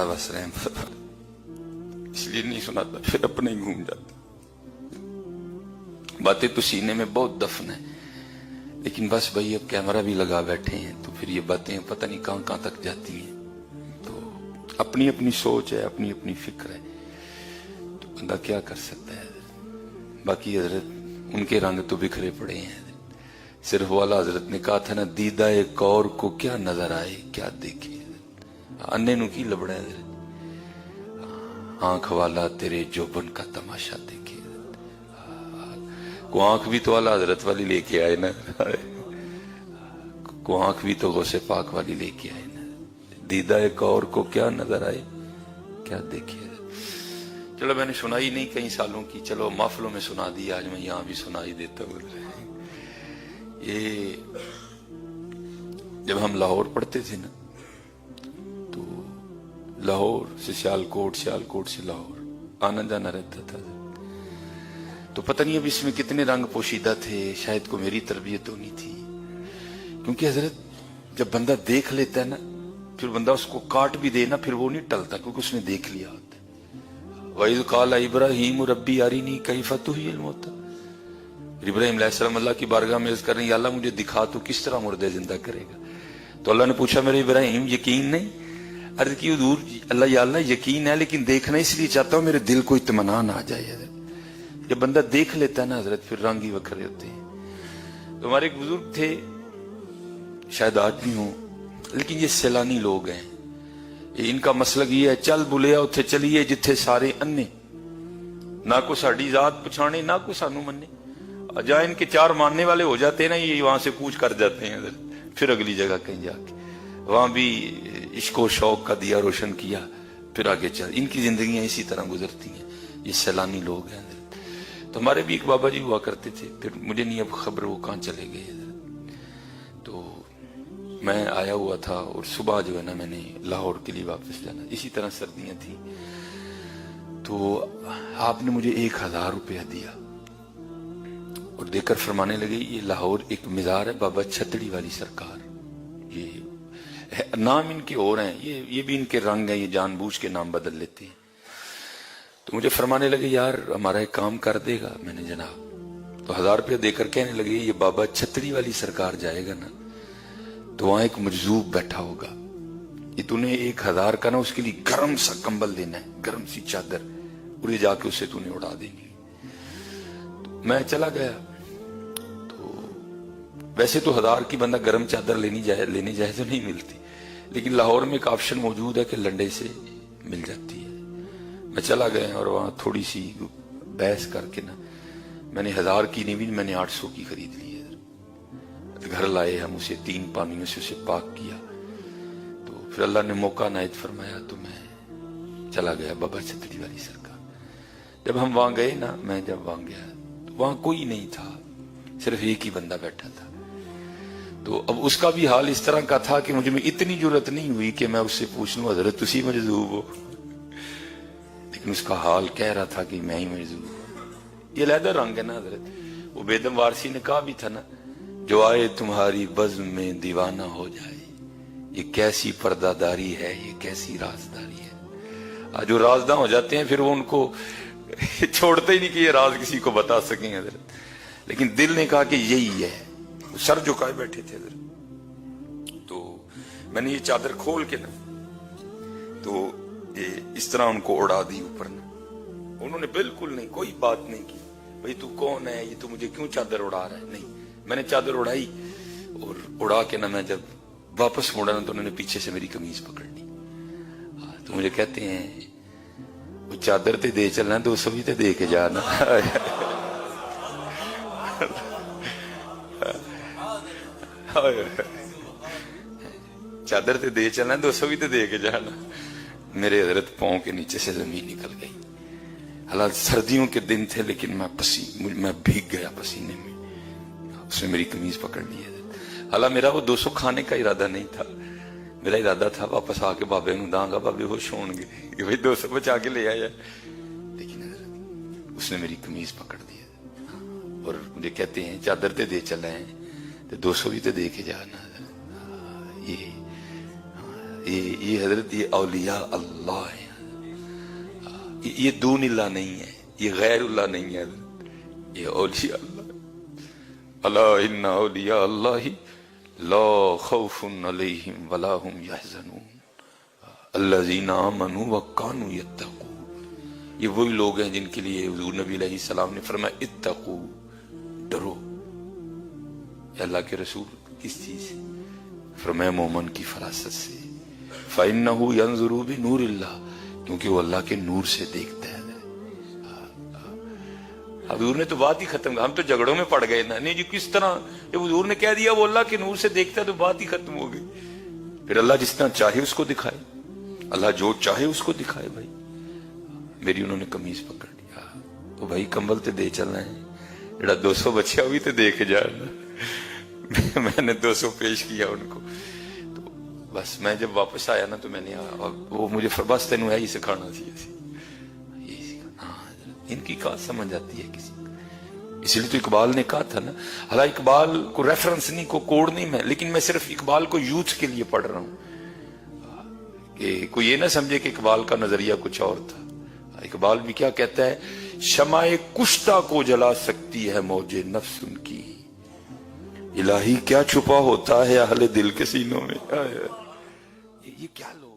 बड़ा बस रहे हैं, इसलिए नहीं सुनाता, फिर अपने ही घूम जाता। बातें तो सीने में बहुत दफन है, लेकिन बस भाई अब कैमरा भी लगा बैठे हैं तो फिर ये बातें पता नहीं कहां कहां तक जाती हैं। तो अपनी अपनी सोच है, अपनी अपनी फिक्र है, तो बंदा क्या कर सकता है। बाकी हजरत उनके रंग तो बिखरे पड़े हैं। सिर्फ वाला हजरत ने कहा था ना, दीदा एक और को क्या नजर आए क्या देखे, अन्य नु की लबड़ा है, आंख वाला तेरे जोबन का तमाशा देखे। को आंख भी तो वाला हजरत वाली लेके आए ना, को आंख भी तो गौसे पाक वाली लेके आए ना, दीदा एक और को क्या नजर आए क्या देखे। चलो मैंने सुनाई नहीं कई सालों की, चलो महफिलों में सुना दी, आज मैं यहां भी सुनाई देता हूं। ये जब हम लाहौर पढ़ते थे ना, तो लाहौर से सियालकोट, सियालकोट से लाहौर आना जाना रहता था। तो पता नहीं अब इसमें कितने रंग पोशीदा थे, शायद को मेरी तरबियत होनी थी, क्योंकि हजरत जब बंदा देख लेता है ना, फिर बंदा उसको काट भी दे ना, फिर वो नहीं टलता, क्योंकि उसने देख लिया होता है। वहीद काला इब्राहीम रब्बी यारीनी कैफ़ तुहियिल मौता, इब्राहिम अलैहिस्सलाम अल्लाह की बारगाह में अर्ज कर रहे हैं, अल्लाह मुझे दिखा तू किस तरह मुर्दे जिंदा करेगा। तो अल्लाह ने पूछा, मेरे इब्राहिम यकीन नहीं? अर्ज की हुजूर अल्लाह या अल्लाह यकीन है, लेकिन देखना इसलिए चाहता हूं मेरे दिल को इत्मीनान आ जाए। जब बंदा देख लेता है ना हजरत, फिर रंग ही वखरे होते हैं। तो हमारे एक बुजुर्ग थे, शायद आज भी हो, लेकिन ये सैलानी लोग हैं, इनका मसलक ये है, चल बुलिया उथे चलिए जिथे सारे अन्ने, ना को साड़ी जात पछाने ना को सानू मन्ने। जहां इनके चार मानने वाले हो जाते हैं ना, ये वहां से कूच कर जाते हैं, फिर अगली जगह कहीं जाके वहां भी इश्को शौक का दिया रोशन किया, फिर आगे चल। इनकी जिंदगियां इसी तरह गुजरती हैं, ये सैलानी लोग हैं। तो हमारे भी एक बाबा जी हुआ करते थे, फिर मुझे नहीं अब खबर वो कहां चले गए। तो मैं आया हुआ था और सुबह जो है ना मैंने लाहौर के लिए वापस जाना, इसी तरह सर्दियां थी, तो आपने मुझे 1000 रुपया दिया और देकर फरमाने लगे, ये लाहौर एक मज़ार है बाबा छतड़ी वाली सरकार, ये नाम इनके और हैं, ये भी इनके रंग हैं, ये जानबूझ के नाम बदल लेते हैं। तो मुझे फरमाने लगे, यार हमारा एक काम कर देगा? मैंने जनाब। तो 1000 रुपया देकर कहने लगे, ये बाबा छतड़ी वाली सरकार जाएगा ना, तो वहां एक मजलूब बैठा होगा, ये तूने 1000 का ना उसके लिए गर्म सा कंबल देना है, गर्म सी चादर, उड़े जाके उसे तूने उड़ा देनी। तो मैं चला गया। वैसे तो 1000 की बंदा गर्म चादर लेनी जाए तो नहीं मिलती, लेकिन लाहौर में एक ऑप्शन मौजूद है कि लंडे से मिल जाती है। मैं चला गया और वहां थोड़ी सी बहस करके ना, मैंने 1000 की नहीं भी, मैंने 800 की खरीद ली है। घर लाए हम उसे, 3 पानियों से उसे पाक किया, तो फिर अल्लाह ने मौका नायत फरमाया, तो मैं चला गया बाबा छतड़ी वाली सरकार। जब हम वहां गए ना, मैं जब वहां गया तो वहां कोई नहीं था, सिर्फ एक ही बंदा बैठा था। तो अब उसका भी हाल इस तरह का था कि मुझे में इतनी जरूरत नहीं हुई कि मैं उससे पूछ लूं, हजरत तुसी मजदूब हो, लेकिन उसका हाल कह रहा था कि मैं ही मजदूब हूं। ये लहदा रंग है ना हजरत, वो बेदम वारसी ने कहा भी था ना, जो आए तुम्हारी बज़्म में दीवाना हो जाए, ये कैसी पर्दादारी है, ये कैसी राजदारी है। आज जो राजदा हो जाते हैं फिर वो उनको छोड़ते ही नहीं कि ये राज किसी को बता सकें हजरत, लेकिन दिल ने कहा कि यही है। सर झुकाए बैठे थे हजरत। तो मैंने ये चादर खोल के ना, तो ये इस तरह उनको उड़ा दी ऊपर ना। उन्होंने बिल्कुल नहीं, कोई बात नहीं की, भाई तू कौन है, ये तो मुझे क्यों चादर उड़ा रहा है। नहीं, मैंने चादर उड़ाई और उड़ा के ना मैं जब वापस मुड़ा ना, तो उन्होंने पीछे से मेरी कमीज पकड़ ली। तो मुझे कहते हैं, वो चादर ते दे चलना, 200 भी तो दे के जाना। चादर ते दे चलना, 200 भी तो दे के जाना। मेरे हजरत पांव के नीचे से जमीन निकल गई। हालांकि सर्दियों के दिन थे, लेकिन मैं भीग गया पसीने में। उसने मेरी कमीज पकड़ ली है। हालांकि मेरा वो 200 खाने का इरादा नहीं था, मेरा इरादा था वापस आके बाबे नूं दांगा, बाबे होश होणगे कि भाई 200 बचा के ले आया। लेकिन उसने मेरी कमीज पकड़ दी और मुझे कहते हैं, चादर ते दे चला है, तो 200 भी तो दे के जाना। ये یہ حضرت یہ اولیاء اللہ ہے، یہ دون اللہ نہیں ہے، یہ غیر اللہ نہیں ہے، یہ اولیاء اللہ۔ الا ان اولیاء اللہ لا خوف علیہم ولا هم یحزنون الذین آمنوا وکانوا یتقون۔ یہ وہی لوگ ہیں جن کے لیے حضور نبی علیہ السلام نے فرمایا اتقو، ڈرو۔ اللہ کے رسول کس چیز سے؟ فرمایا مومن کی فراست سے، فَإِنَّهُ يَنظُرُ بِنُورِ اللَّهِ، کیونکہ وہ اللہ کے نور سے دیکھتا ہے۔ حضور نے تو بات ہی ختم، ہم تو جھگڑوں میں پڑ گئے نا، نہیں جی کس طرح، جب حضور نے کہہ دیا وہ اللہ کے نور سے دیکھتا ہے تو بات ہی ختم ہو گئی۔ پھر اللہ جس طرح چاہے اس کو دکھائے، اللہ جو چاہے اس کو دکھائے۔ بھائی میری انہوں نے قمیض پکڑ لیا، تو بھائی کمبل تے دے چلنا ہے، جڑا 200 بچیا ہوئی تے دے کے جانا۔ میں نے 200 پیش کیا ان کو، تو بس میں جب واپس آیا نا تو میں نے وہ مجھے بس تینوں یہی سکھانا سی، یہی سکھانا۔ ان کی کہاں سمجھ آتی ہے کسی کو؟ اس لیے تو اقبال نے کہا تھا نا، حالانکہ اقبال کو ریفرنس نہیں، کو کوڈ نہیں میں، لیکن میں صرف اقبال کو یوتھ کے لیے پڑھ رہا ہوں کہ کوئی یہ نہ سمجھے کہ اقبال کا نظریہ کچھ اور تھا۔ اقبال بھی کیا کہتا ہے، شمع کشتہ کو جلا سکتی ہے موج نفس ان کی، الہی کیا چھپا ہوتا ہے اہل دل کے سینوں میں۔ یہ کیا لوگ